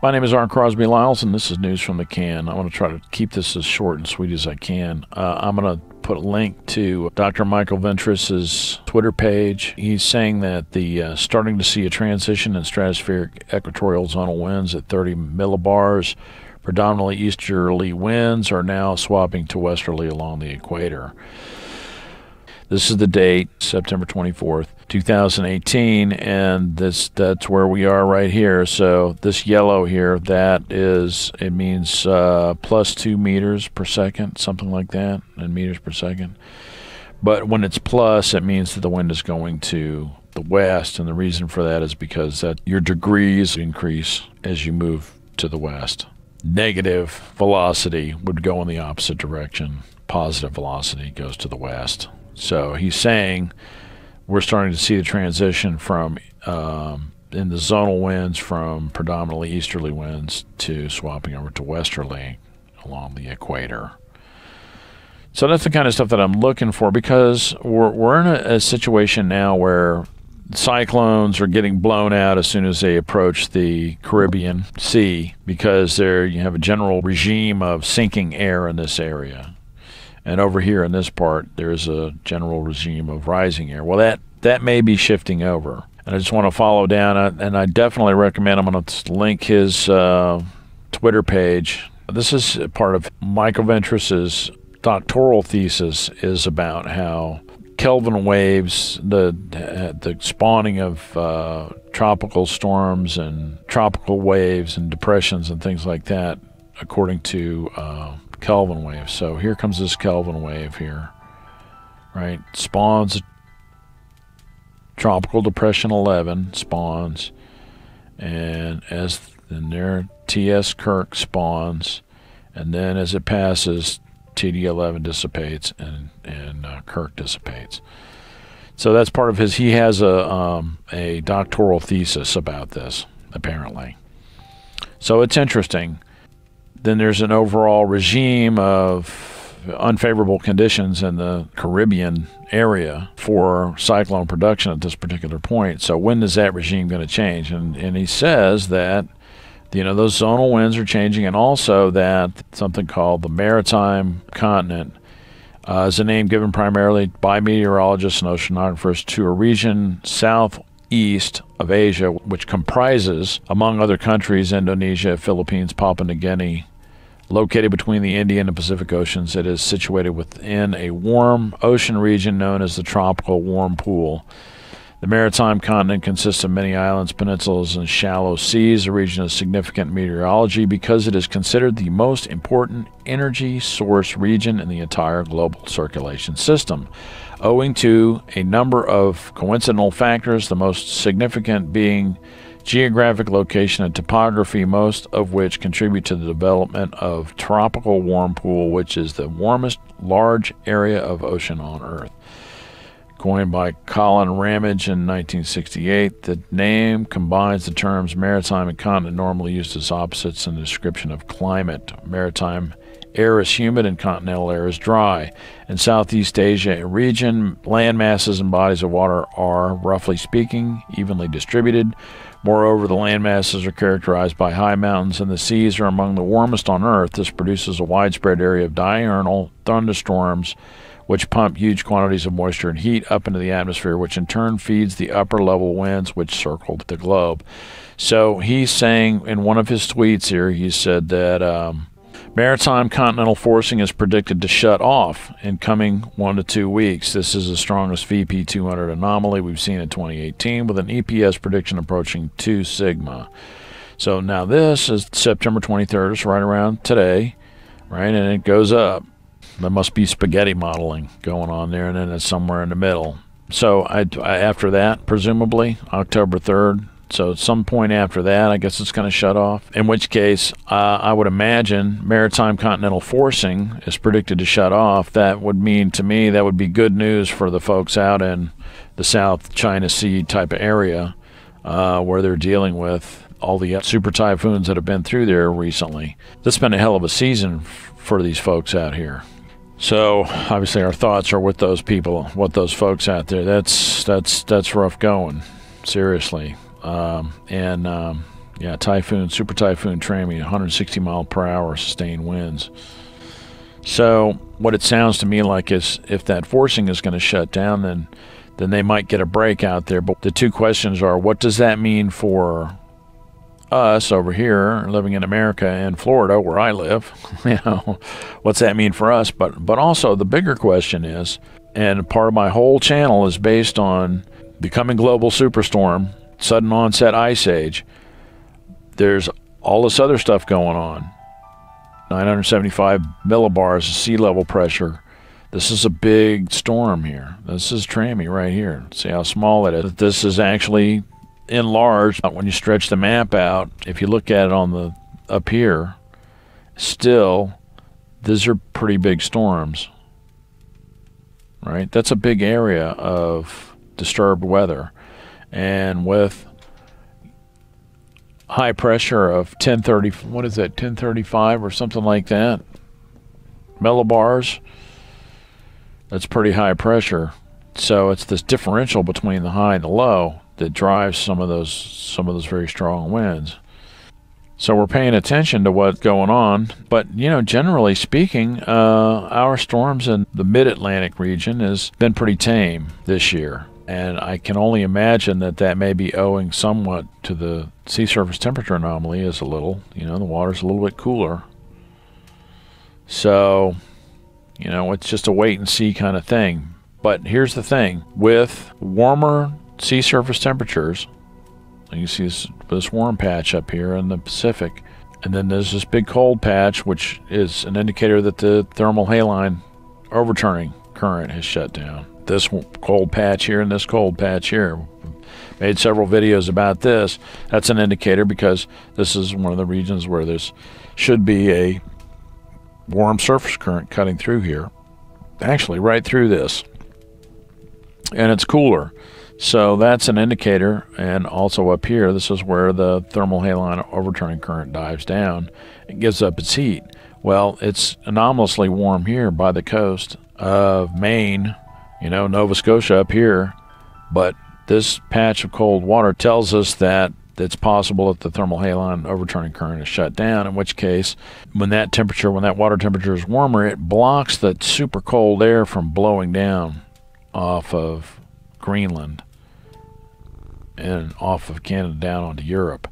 My name is Art Crosby Lyles, and this is News from the Can. I want to try to keep this as short and sweet as I can. I'm going to put a link to Dr. Michael Ventusky's Twitter page. He's saying that the starting to see a transition in stratospheric equatorial zonal winds at 30 millibars. Predominantly easterly winds are now swapping to westerly along the equator. This is the date, September 24th, 2018, and that's where we are right here. So this yellow here, it means plus 2 meters per second, something like that, in meters per second. But when it's plus, it means that the wind is going to the west, and the reason for that is because that your degrees increase as you move to the west. Negative velocity would go in the opposite direction. Positive velocity goes to the west. So he's saying we're starting to see the transition from in the zonal winds from predominantly easterly winds to swapping over to westerly along the equator. So that's the kind of stuff that I'm looking for, because we're in a situation now where cyclones are getting blown out as soon as they approach the Caribbean Sea, because you have a general regime of sinking air in this area. And over here in this part, there's a general regime of rising air. Well, that may be shifting over. And I just want to follow down, and I definitely recommend, I'm going to link his Twitter page. This is part of Michael Ventusky's doctoral thesis, is about how Kelvin waves, the spawning of tropical storms and tropical waves and depressions and things like that, according to Kelvin wave. So here comes this Kelvin wave here, right? Spawns tropical depression 11, spawns, and there TS Kirk spawns, and then as it passes, TD11 dissipates and Kirk dissipates. So that's part of his. He has a doctoral thesis about this, apparently. So it's interesting. Then there's an overall regime of unfavorable conditions in the Caribbean area for cyclone production at this particular point. So when is that regime going to change? And he says that, those zonal winds are changing, and also that something called the Maritime Continental is a name given primarily by meteorologists and oceanographers to a region southeast of Asia, which comprises, among other countries, Indonesia, Philippines, Papua New Guinea. Located between the Indian and Pacific Oceans, it is situated within a warm ocean region known as the Tropical Warm Pool. The Maritime Continent consists of many islands, peninsulas, and shallow seas, a region of significant meteorology because it is considered the most important energy source region in the entire global circulation system, owing to a number of coincidental factors, the most significant being geographic location and topography, most of which contribute to the development of Tropical Warm Pool, which is the warmest large area of ocean on Earth. Coined by Colin Ramage in 1968, the name combines the terms maritime and continent, normally used as opposites in the description of climate. Maritime air is humid and continental air is dry. In Southeast Asia region, land masses and bodies of water are, roughly speaking, evenly distributed. Moreover, the land masses are characterized by high mountains, and the seas are among the warmest on Earth. This produces a widespread area of diurnal thunderstorms, which pump huge quantities of moisture and heat up into the atmosphere, which in turn feeds the upper-level winds which circle the globe. So he's saying in one of his tweets here, he said that maritime continental forcing is predicted to shut off in coming 1 to 2 weeks. This is the strongest VP 200 anomaly we've seen in 2018, with an EPS prediction approaching 2 sigma. So now this is September 23rd, it's right around today, right, and it goes up. There must be spaghetti modeling going on there, and then it's somewhere in the middle. So after that, presumably October 3rd, so at some point after that, I guess it's going to shut off, in which case I would imagine maritime continental forcing is predicted to shut off. That would mean, to me, that would be good news for the folks out in the South China Sea type of area where they're dealing with all the super typhoons that have been through there recently. This has been a hell of a season for these folks out here. So obviously our thoughts are with those people, with those folks out there. That's rough going, seriously. Yeah, typhoon, super typhoon Trami, 160 mile per hour sustained winds. So what it sounds to me like is if that forcing is going to shut down, then they might get a break out there. But the two questions are, what does that mean for us over here living in America and Florida, where I live? You know, what's that mean for us? But also the bigger question is, and part of my whole channel is based on becoming global superstorm, sudden onset ice age. There's all this other stuff going on. 975 millibars of sea level pressure. This is a big storm here. This is Trami right here. See how small it is. This is actually enlarged when you stretch the map out. If you look at it on the up here, still, these are pretty big storms. Right? That's a big area of disturbed weather. And with high pressure of 1030, what is that, 1035 or something like that, millibars, that's pretty high pressure. So it's this differential between the high and the low that drives some of those very strong winds. So we're paying attention to what's going on, but you know, generally speaking, our storms in the mid-Atlantic region has been pretty tame this year. And I can only imagine that may be owing somewhat to the sea surface temperature anomaly is a little, you know, the water's a little bit cooler. So, you know, it's just a wait and see kind of thing. But here's the thing, with warmer sea surface temperatures, you see this warm patch up here in the Pacific, and then there's this big cold patch, which is an indicator that the thermal haline overturning current has shut down. This cold patch here and this cold patch here. Made several videos about this. That's an indicator because this is one of the regions where there's should be a warm surface current cutting through here. Actually, right through this. And it's cooler. So that's an indicator. And also up here, this is where the thermal haline overturning current dives down. It gives up its heat. Well, it's anomalously warm here by the coast of Maine, you know, Nova Scotia up here, but this patch of cold water tells us that it's possible that the thermal haline overturning current is shut down, in which case, when that water temperature is warmer, it blocks the super cold air from blowing down off of Greenland and off of Canada down onto Europe.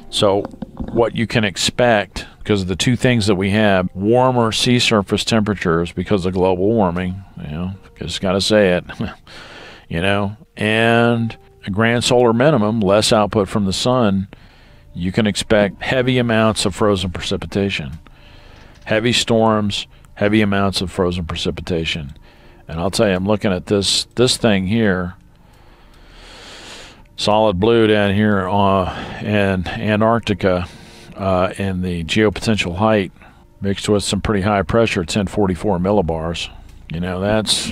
So what you can expect, because of the two things that we have, warmer sea surface temperatures because of global warming, you know, just got to say it, you know, and a grand solar minimum, less output from the sun, you can expect heavy amounts of frozen precipitation. Heavy storms, heavy amounts of frozen precipitation. And I'll tell you, I'm looking at this thing here, solid blue down here in Antarctica, and the geopotential height mixed with some pretty high pressure, 1044 millibars. You know, that's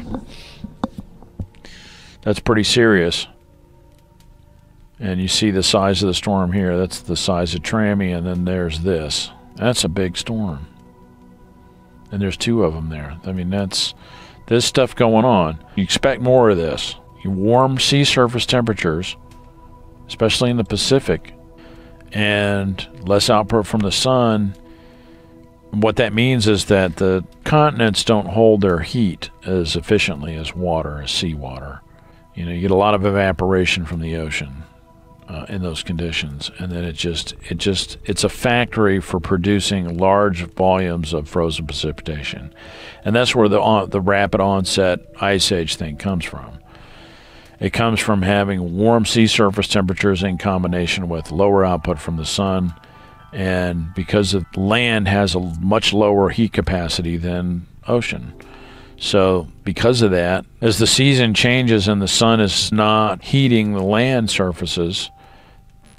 pretty serious. And you see the size of the storm here. That's the size of Trami, and then there's this. That's a big storm. And there's two of them there. I mean, that's this stuff going on. You expect more of this. You warm sea surface temperatures, especially in the Pacific, and less output from the sun. What that means is that the continents don't hold their heat as efficiently as water, as seawater. You know, you get a lot of evaporation from the ocean in those conditions, and then it's a factory for producing large volumes of frozen precipitation, and that's where the rapid onset ice age thing comes from. It comes from having warm sea surface temperatures in combination with lower output from the sun, and because of land has a much lower heat capacity than ocean. So because of that, as the season changes and the sun is not heating the land surfaces,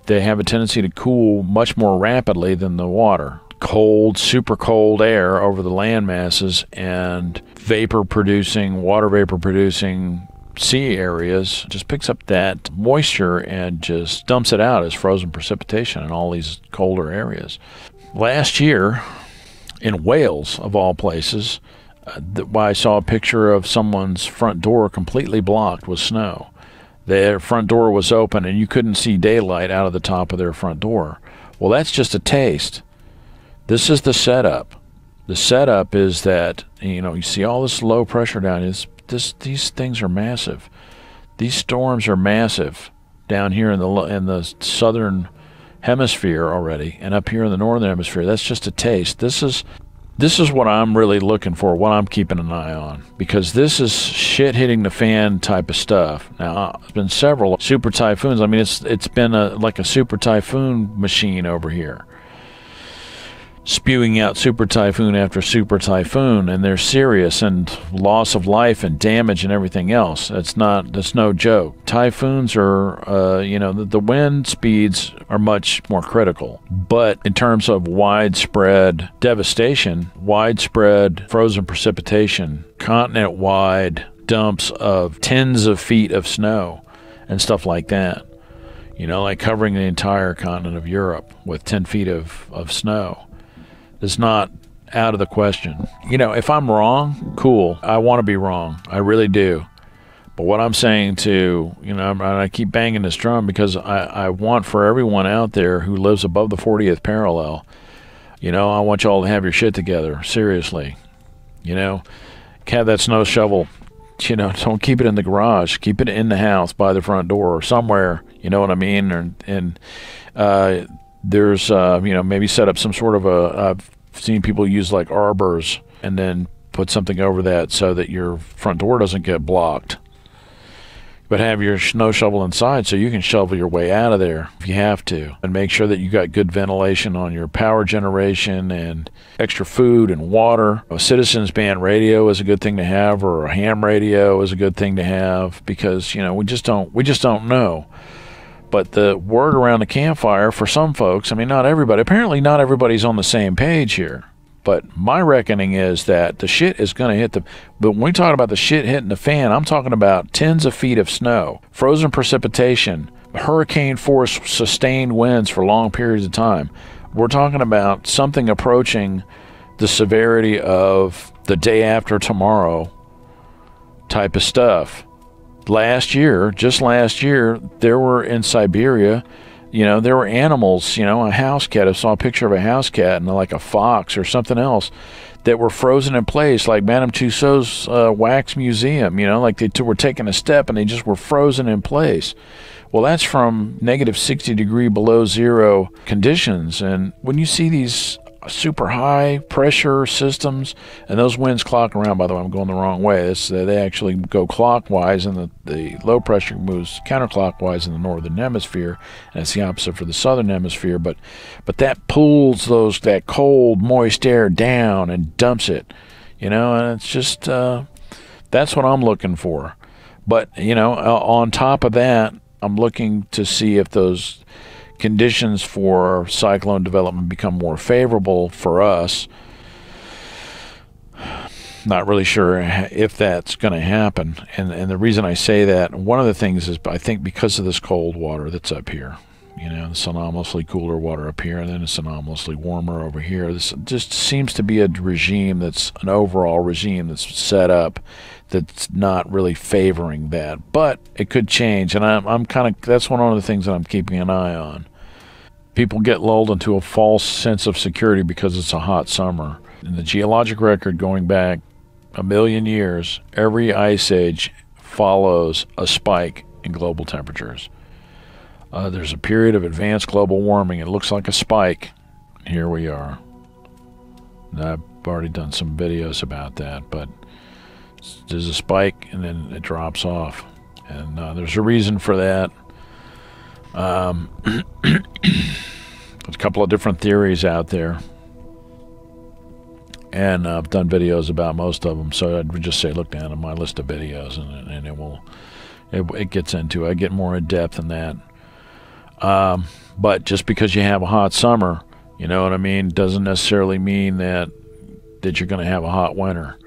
they have a tendency to cool much more rapidly than the water. Cold, super cold air over the land masses and water vapor producing sea areas just picks up that moisture and just dumps it out as frozen precipitation in all these colder areas. Last year in Wales, of all places, I saw a picture of someone's front door completely blocked with snow. Their front door was open and you couldn't see daylight out of the top of their front door. Well, that's just a taste. This is the setup. The setup is that, you see all this low pressure down. These things are massive. These storms are massive down here in the southern hemisphere already, and up here in the northern hemisphere. That's just a taste. This is what I'm really looking for, what I'm keeping an eye on, because this is shit hitting the fan type of stuff. Now, it's been several super typhoons. I mean, it's been like a super typhoon machine over here, spewing out super typhoon after super typhoon, and they're serious, and loss of life and damage and everything else. That's no joke. Typhoons are, the wind speeds are much more critical. But in terms of widespread devastation, widespread frozen precipitation, continent-wide dumps of tens of feet of snow and stuff like that, like covering the entire continent of Europe with 10 feet of snow, is not out of the question. If I'm wrong, cool. I want to be wrong. I really do. But what I'm saying to, I keep banging this drum because I want for everyone out there who lives above the 40th parallel, I want y'all to have your shit together. Seriously. Have that snow shovel. Don't keep it in the garage. Keep it in the house by the front door or somewhere. You know what I mean? There's, maybe set up some sort of I've seen people use like arbors and then put something over that so that your front door doesn't get blocked. But have your snow shovel inside so you can shovel your way out of there if you have to. And make sure that you got good ventilation on your power generation and extra food and water. A citizens band radio is a good thing to have, or a ham radio is a good thing to have, because, we just don't know. But the word around the campfire for some folks, I mean, not everybody, apparently not everybody's on the same page here. But my reckoning is that the shit is going to hit but when we talk about the shit hitting the fan, I'm talking about tens of feet of snow, frozen precipitation, hurricane force sustained winds for long periods of time. We're talking about something approaching the severity of the day after tomorrow type of stuff. Just last year, there were in Siberia, there were animals, a house cat. I saw a picture of a house cat and like a fox or something else that were frozen in place, like Madame Tussauds wax museum, like they were taking a step and they just were frozen in place. Well, that's from negative 60 degree below zero conditions. And when you see these super high pressure systems, and those winds clock around, by the way, I'm going the wrong way. They actually go clockwise, and the low pressure moves counterclockwise in the northern hemisphere, and it's the opposite for the southern hemisphere. But that pulls that cold, moist air down and dumps it, and it's just that's what I'm looking for. But on top of that, I'm looking to see if those conditions for cyclone development become more favorable for us. Not really sure if that's going to happen. And the reason I say that, one of the things is I think because of this cold water that's up here, this anomalously cooler water up here, and then it's anomalously warmer over here. This just seems to be a regime that's an overall regime that's set up that's not really favoring that. But it could change, and I'm kind of, that's one of the things that I'm keeping an eye on. People get lulled into a false sense of security because it's a hot summer. In the geologic record going back 1 million years, every ice age follows a spike in global temperatures. There's a period of advanced global warming. It looks like a spike. Here we are. I've already done some videos about that, but there's a spike and then it drops off. And there's a reason for that. There's a couple of different theories out there, and I've done videos about most of them, so I'd just say look down at my list of videos, and it gets into it. I get more in depth in that. But just because you have a hot summer, what I mean, doesn't necessarily mean that you're going to have a hot winter,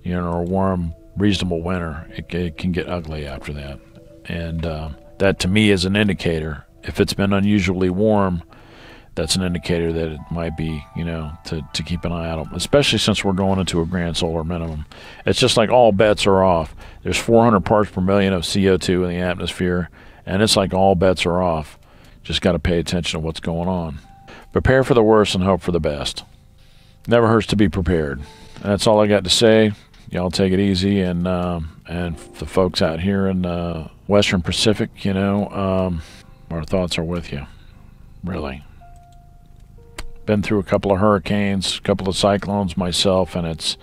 or a warm, reasonable winter. It can get ugly after that, and that to me is an indicator. If it's been unusually warm, that's an indicator that it might be, to keep an eye out, especially since we're going into a grand solar minimum. It's just like all bets are off. There's 400 parts per million of CO2 in the atmosphere, and it's like all bets are off. Just got to pay attention to what's going on. Prepare for the worst and hope for the best. Never hurts to be prepared. And that's all I got to say. Y'all take it easy, and the folks out here in the Western Pacific, our thoughts are with you. Really. Been through a couple of hurricanes, a couple of cyclones myself, and it's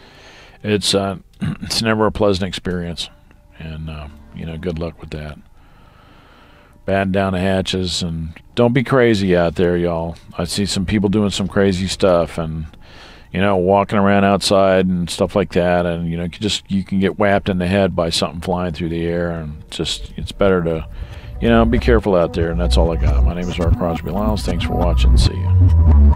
never a pleasant experience. And good luck with that. Batten down the hatches, and don't be crazy out there, y'all. I see some people doing some crazy stuff, and walking around outside and stuff like that, and you can get whapped in the head by something flying through the air, and it's better to be careful out there. And that's all I got. My name is Art Crosby Lyles. Thanks for watching. See you.